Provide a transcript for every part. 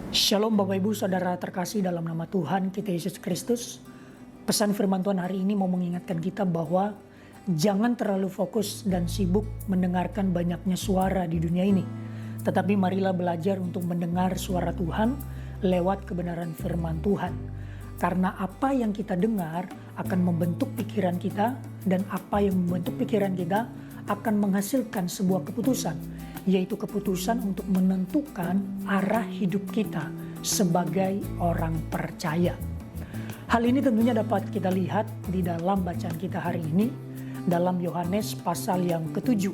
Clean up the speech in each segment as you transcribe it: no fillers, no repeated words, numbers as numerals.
Shalom Bapak Ibu Saudara terkasih dalam nama Tuhan kita Yesus Kristus. Pesan firman Tuhan hari ini mau mengingatkan kita bahwa jangan terlalu fokus dan sibuk mendengarkan banyaknya suara di dunia ini. Tetapi marilah belajar untuk mendengar suara Tuhan lewat kebenaran firman Tuhan. Karena apa yang kita dengar akan membentuk pikiran kita, dan apa yang membentuk pikiran kita akan menghasilkan sebuah keputusan, yaitu keputusan untuk menentukan arah hidup kita sebagai orang percaya. Hal ini tentunya dapat kita lihat di dalam bacaan kita hari ini dalam Yohanes pasal yang ke-7.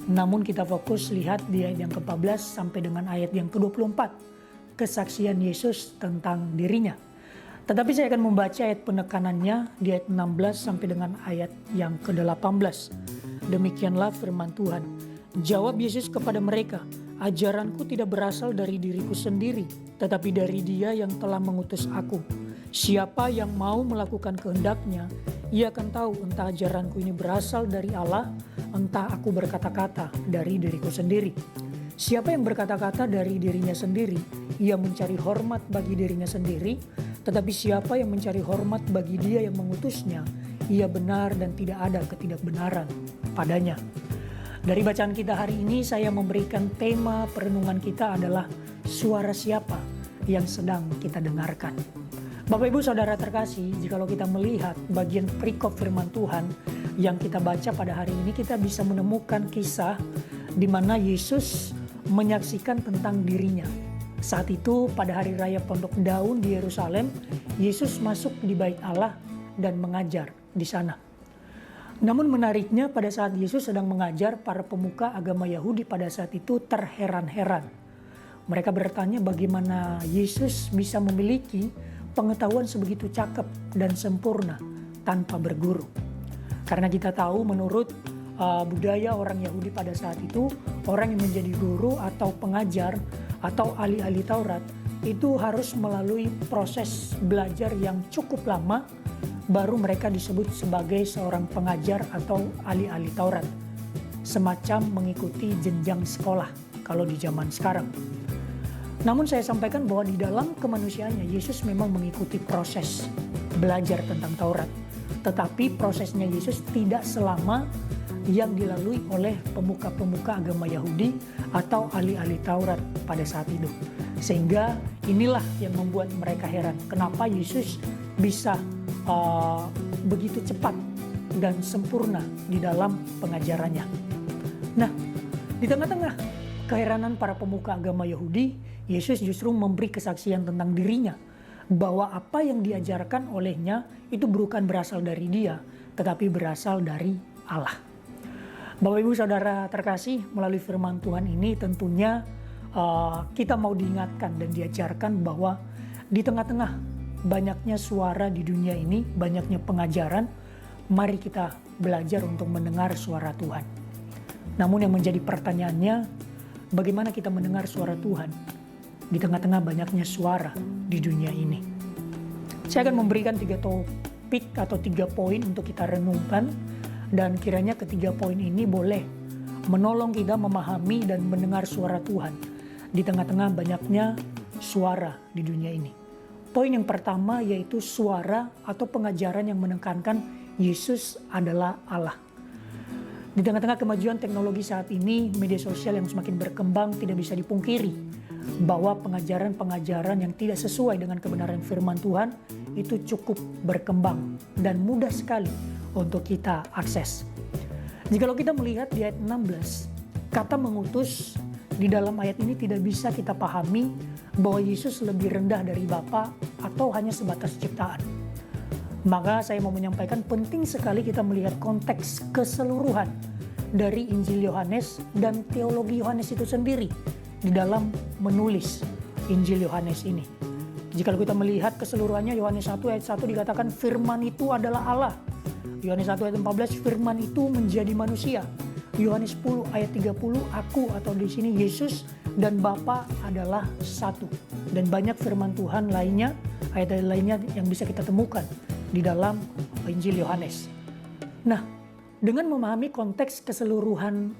Namun kita fokus lihat di ayat yang ke-14 sampai dengan ayat yang ke-24, kesaksian Yesus tentang dirinya. Tetapi saya akan membaca ayat penekanannya di ayat 16 sampai dengan ayat yang ke-18. Demikianlah firman Tuhan. Jawab Yesus kepada mereka, ajaranku tidak berasal dari diriku sendiri, tetapi dari Dia yang telah mengutus aku. Siapa yang mau melakukan kehendaknya, ia akan tahu entah ajaranku ini berasal dari Allah, entah aku berkata-kata dari diriku sendiri. Siapa yang berkata-kata dari dirinya sendiri, ia mencari hormat bagi dirinya sendiri, tetapi siapa yang mencari hormat bagi Dia yang mengutusnya, ia benar dan tidak ada ketidakbenaran padanya. Dari bacaan kita hari ini saya memberikan tema perenungan kita adalah suara siapa yang sedang kita dengarkan. Bapak Ibu Saudara terkasih, jikalau kita melihat bagian perikop firman Tuhan yang kita baca pada hari ini, kita bisa menemukan kisah di mana Yesus menyaksikan tentang dirinya. Saat itu pada hari raya Pondok Daun di Yerusalem, Yesus masuk di bait Allah dan mengajar di sana. Namun menariknya pada saat Yesus sedang mengajar, para pemuka agama Yahudi pada saat itu terheran-heran. Mereka bertanya bagaimana Yesus bisa memiliki pengetahuan sebegitu cakep dan sempurna tanpa berguru. Karena kita tahu menurut budaya orang Yahudi pada saat itu, orang yang menjadi guru atau pengajar atau ahli-ahli Taurat itu harus melalui proses belajar yang cukup lama, baru mereka disebut sebagai seorang pengajar atau ahli-ahli Taurat. Semacam mengikuti jenjang sekolah kalau di zaman sekarang. Namun saya sampaikan bahwa di dalam kemanusiaannya Yesus memang mengikuti proses belajar tentang Taurat. Tetapi prosesnya Yesus tidak selama yang dilalui oleh pemuka-pemuka agama Yahudi atau ahli-ahli Taurat pada saat itu. Sehingga inilah yang membuat mereka heran. Kenapa Yesus bisa begitu cepat dan sempurna di dalam pengajarannya. Nah, di tengah-tengah keheranan para pemuka agama Yahudi, Yesus justru memberi kesaksian tentang dirinya, bahwa apa yang diajarkan olehnya itu bukan berasal dari Dia, tetapi berasal dari Allah. Bapak Ibu Saudara terkasih, melalui firman Tuhan ini tentunya kita mau diingatkan dan diajarkan bahwa di tengah-tengah banyaknya suara di dunia ini, banyaknya pengajaran, mari kita belajar untuk mendengar suara Tuhan. Namun yang menjadi pertanyaannya, bagaimana kita mendengar suara Tuhan di tengah-tengah banyaknya suara di dunia ini? Saya akan memberikan 3 topik atau 3 poin untuk kita renungkan, dan kiranya ketiga poin ini boleh menolong kita memahami dan mendengar suara Tuhan di tengah-tengah banyaknya suara di dunia ini. Poin yang pertama yaitu suara atau pengajaran yang menekankan Yesus adalah Allah. Di tengah-tengah kemajuan teknologi saat ini, media sosial yang semakin berkembang, tidak bisa dipungkiri bahwa pengajaran-pengajaran yang tidak sesuai dengan kebenaran firman Tuhan itu cukup berkembang dan mudah sekali untuk kita akses. Jikalau kita melihat di ayat 16, kata mengutus di dalam ayat ini tidak bisa kita pahami bahwa Yesus lebih rendah dari Bapa atau hanya sebatas ciptaan. Maka saya mau menyampaikan penting sekali kita melihat konteks keseluruhan dari Injil Yohanes dan teologi Yohanes itu sendiri di dalam menulis Injil Yohanes ini. Jika kita melihat keseluruhannya, Yohanes 1 ayat 1 dikatakan firman itu adalah Allah. Yohanes 1 ayat 14 firman itu menjadi manusia. Yohanes 10 ayat 30 aku atau di sini Yesus dan Bapa adalah satu. Dan banyak firman Tuhan lainnya, ayat-ayat lainnya yang bisa kita temukan di dalam Injil Yohanes. Nah, dengan memahami konteks keseluruhan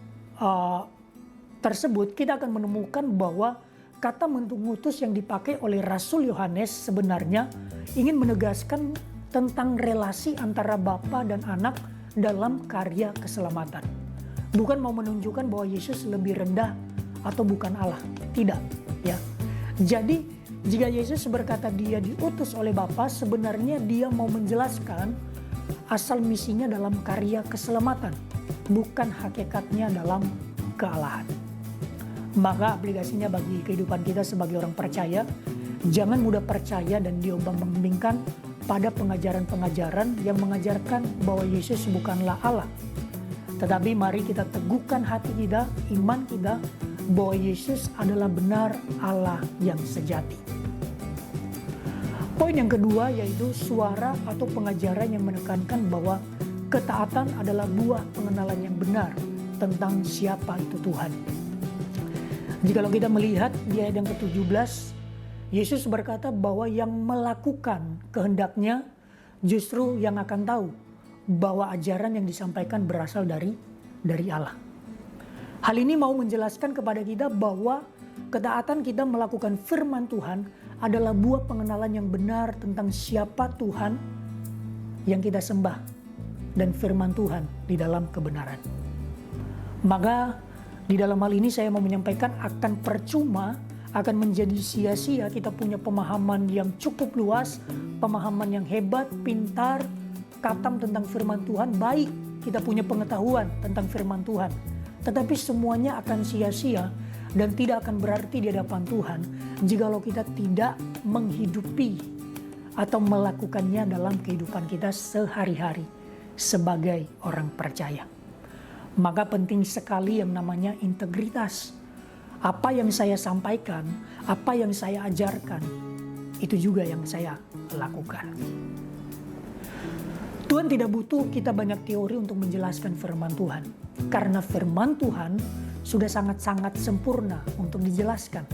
tersebut, kita akan menemukan bahwa kata mengutus yang dipakai oleh Rasul Yohanes sebenarnya ingin menegaskan tentang relasi antara Bapa dan Anak dalam karya keselamatan. Bukan mau menunjukkan bahwa Yesus lebih rendah atau bukan Allah. Tidak, ya. Jadi, jika Yesus berkata dia diutus oleh Bapa, sebenarnya dia mau menjelaskan asal misinya dalam karya keselamatan, bukan hakikatnya dalam kealahan. Maka aplikasinya bagi kehidupan kita sebagai orang percaya, jangan mudah percaya dan diombang-ambingkan pada pengajaran-pengajaran yang mengajarkan bahwa Yesus bukanlah Allah. Tetapi mari kita teguhkan hati kita, iman kita, bahwa Yesus adalah benar Allah yang sejati. Poin yang kedua yaitu suara atau pengajaran yang menekankan bahwa ketaatan adalah buah pengenalan yang benar tentang siapa itu Tuhan. Jikalau kita melihat di ayat yang ke-17, Yesus berkata bahwa yang melakukan kehendaknya justru yang akan tahu bahwa ajaran yang disampaikan berasal dari Allah. Hal ini mau menjelaskan kepada kita bahwa ketaatan kita melakukan firman Tuhan adalah buah pengenalan yang benar tentang siapa Tuhan yang kita sembah dan firman Tuhan di dalam kebenaran. Maka di dalam hal ini saya mau menyampaikan akan percuma, akan menjadi sia-sia kita punya pemahaman yang cukup luas, pemahaman yang hebat, pintar, katam tentang firman Tuhan, baik kita punya pengetahuan tentang firman Tuhan. Tetapi semuanya akan sia-sia dan tidak akan berarti di hadapan Tuhan jikalau kita tidak menghidupi atau melakukannya dalam kehidupan kita sehari-hari sebagai orang percaya. Maka penting sekali yang namanya integritas. Apa yang saya sampaikan, apa yang saya ajarkan, itu juga yang saya lakukan. Tuhan tidak butuh kita banyak teori untuk menjelaskan firman Tuhan. Karena firman Tuhan sudah sangat-sangat sempurna untuk dijelaskan.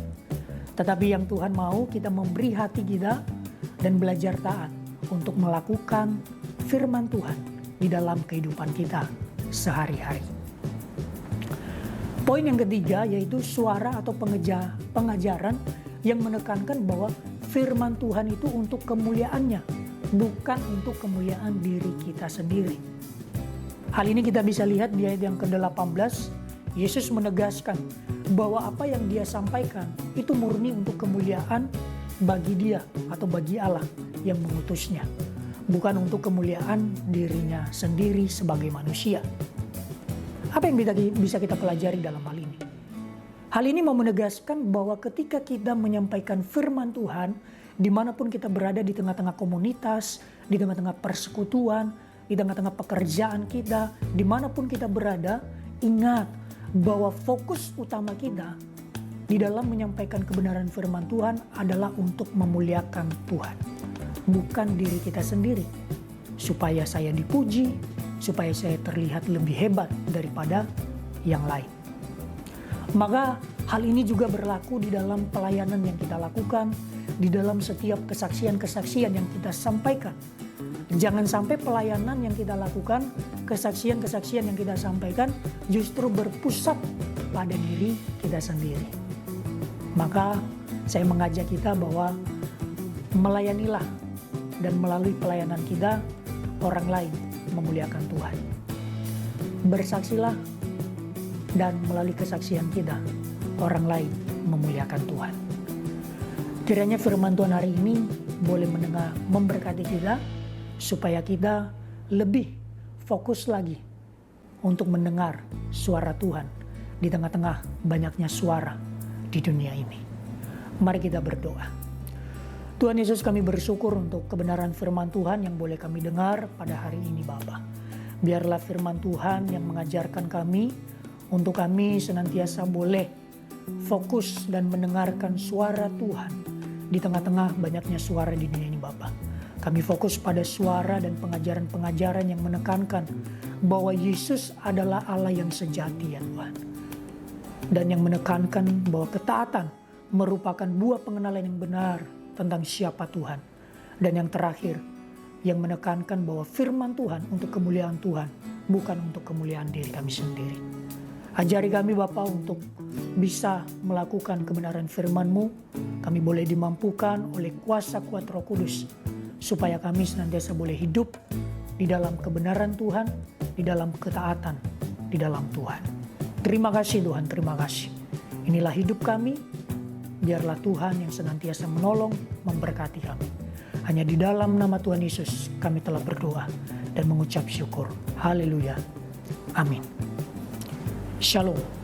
Tetapi yang Tuhan mau kita memberi hati kita dan belajar taat untuk melakukan firman Tuhan di dalam kehidupan kita sehari-hari. Poin yang ketiga yaitu suara atau pengajaran yang menekankan bahwa firman Tuhan itu untuk kemuliaannya, bukan untuk kemuliaan diri kita sendiri. Hal ini kita bisa lihat di ayat yang ke-18, Yesus menegaskan bahwa apa yang dia sampaikan itu murni untuk kemuliaan bagi dia atau bagi Allah yang mengutusnya, bukan untuk kemuliaan dirinya sendiri sebagai manusia. Apa yang bisa kita pelajari dalam hal ini? Hal ini mau menegaskan bahwa ketika kita menyampaikan firman Tuhan, dimanapun kita berada di tengah-tengah komunitas, di tengah-tengah persekutuan, di tengah-tengah pekerjaan kita, dimanapun kita berada, ingat bahwa fokus utama kita di dalam menyampaikan kebenaran firman Tuhan adalah untuk memuliakan Tuhan, bukan diri kita sendiri, supaya saya dipuji, supaya saya terlihat lebih hebat daripada yang lain. Maka hal ini juga berlaku di dalam pelayanan yang kita lakukan, di dalam setiap kesaksian-kesaksian yang kita sampaikan. Jangan sampai pelayanan yang kita lakukan, kesaksian-kesaksian yang kita sampaikan justru berpusat pada diri kita sendiri. Maka saya mengajak kita bahwa melayanilah dan melalui pelayanan kita orang lain memuliakan Tuhan. Bersaksilah dan melalui kesaksian kita orang lain memuliakan Tuhan. Kiranya firman Tuhan hari ini boleh memberkati kita supaya kita lebih fokus lagi untuk mendengar suara Tuhan di tengah-tengah banyaknya suara di dunia ini. Mari kita berdoa. Tuhan Yesus, kami bersyukur untuk kebenaran firman Tuhan yang boleh kami dengar pada hari ini Bapa. Biarlah firman Tuhan yang mengajarkan kami untuk kami senantiasa boleh fokus dan mendengarkan suara Tuhan di tengah-tengah banyaknya suara di dunia ini Bapa. Kami fokus pada suara dan pengajaran-pengajaran yang menekankan bahwa Yesus adalah Allah yang sejati ya Tuhan. Dan yang menekankan bahwa ketaatan merupakan buah pengenalan yang benar tentang siapa Tuhan. Dan yang terakhir, yang menekankan bahwa firman Tuhan untuk kemuliaan Tuhan, bukan untuk kemuliaan diri kami sendiri. Ajari kami Bapa untuk bisa melakukan kebenaran firman-Mu. Kami boleh dimampukan oleh kuasa kuat Roh Kudus, supaya kami senantiasa boleh hidup di dalam kebenaran Tuhan, di dalam ketaatan, di dalam Tuhan. Terima kasih Tuhan, terima kasih. Inilah hidup kami, biarlah Tuhan yang senantiasa menolong, memberkati kami. Hanya di dalam nama Tuhan Yesus kami telah berdoa dan mengucap syukur. Haleluya. Amin. Shalom.